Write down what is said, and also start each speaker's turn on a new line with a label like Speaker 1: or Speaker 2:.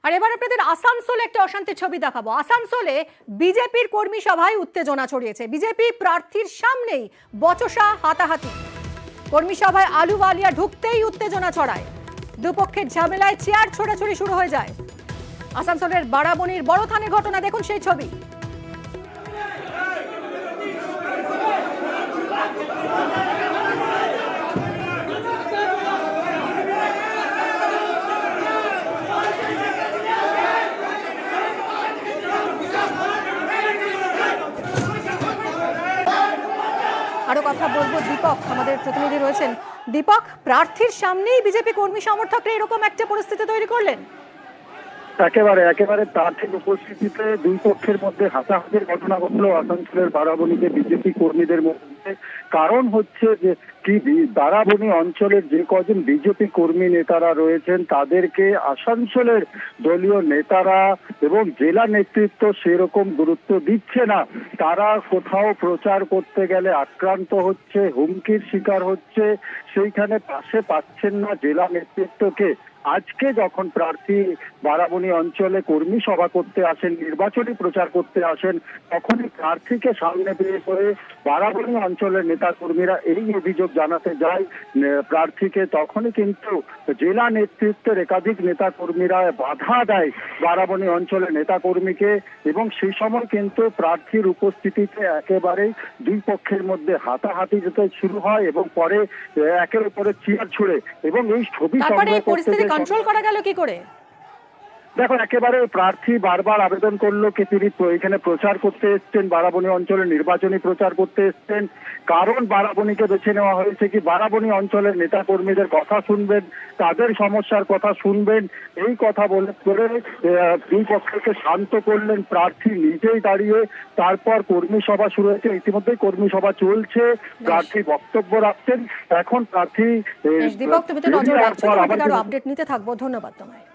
Speaker 1: আর এবার আপনাদের আসানসোলে একটা অশান্তির ছবি দেখাবো। আসানসোলে বিজেপির কর্মী সভায় উত্তেজনা ছড়িয়েছে। বিজেপি প্রার্থীর সামনেই বচসা, হাতাহাতি। কর্মী সভায় আলুওয়ালিয়া ঢুকতেই উত্তেজনা ছড়ায়। দুপক্ষের ঝামেলায় চেয়ার ছোড়াছুড়ি শুরু হয়ে যায়। আসানসোলের বারাবণীর বড় থানের ঘটনা, দেখুন সেই ছবি। আরো কথা বলবো, দীপক আমাদের প্রতিনিধি রয়েছেন। দীপক, প্রার্থীর সামনেই বিজেপি কর্মী সমর্থকরা এরকম একটা পরিস্থিতি তৈরি করলেন?
Speaker 2: একেবারে প্রার্থীর উপস্থিতিতে দুই পক্ষের মধ্যে হাতাহাতির ঘটনা ঘটলো আসানসোলের বারাবণীতে বিজেপি কর্মীদের মধ্যে। কারণ হচ্ছে যে কি, বারাবণী অঞ্চলের যে কজন বিজেপি কর্মী নেতারা রয়েছেন তাদেরকে আসানসোলের দলীয় নেতারা এবং জেলা নেতৃত্ব সেরকম গুরুত্ব দিচ্ছে না। তারা কোথাও প্রচার করতে গেলে আক্রান্ত হচ্ছে, হুমকির শিকার হচ্ছে, সেইখানে পাশে পাচ্ছেন না জেলা নেতৃত্বকে। আজকে যখন প্রার্থী বারাবণী অঞ্চলে কর্মী সভা করতে আসেন, নির্বাচনী প্রচার করতে আসেন, তখনই প্রার্থীকে সামনে পেয়ে করে বারাবণী অঞ্চলের নেতা কর্মীরা এই অভিযোগ জানাতে যায় প্রার্থীকে। তখনই কিন্তু জেলা নেতৃত্বের একাধিক নেতা কর্মীরা বাধা দেয় বারাবণী অঞ্চলের নেতা কর্মীকে, এবং সেই সময় কিন্তু প্রার্থীর উপস্থিতিতে একেবারেই দুই পক্ষের মধ্যে হাতাহাতি যেতে শুরু হয় এবং পরে একের উপরে চেয়ার ছুড়ে। এবং এই ছবি
Speaker 1: কন্ট্রোল করা গেল কি করে?
Speaker 2: দেখো, একেবারে প্রার্থী বারবার আবেদন করলো কি তিনি এখানে প্রচার করতে এসছেন, বারাবণী অঞ্চলে নির্বাচনী প্রচার করতে এসছেন। কারণ বারাবণীকে বেছে নেওয়া হয়েছে কি বারাবণী অঞ্চলের নেতা কর্মীদের কথা শুনবেন, তাদের সমস্যার কথা শুনবেন, এই কথা বলে করে দুই পক্ষকে শান্ত করলেন প্রার্থী নিজেই দাঁড়িয়ে। তারপর কর্মী সভা শুরু হয়েছে, ইতিমধ্যেই কর্মী সভা চলছে, প্রার্থী বক্তব্য রাখছেন। এখন প্রার্থী
Speaker 1: দীপক, তুমি তো নজর রাখছো, আপডেট নিতে থাকবো। ধন্যবাদ তোমায়।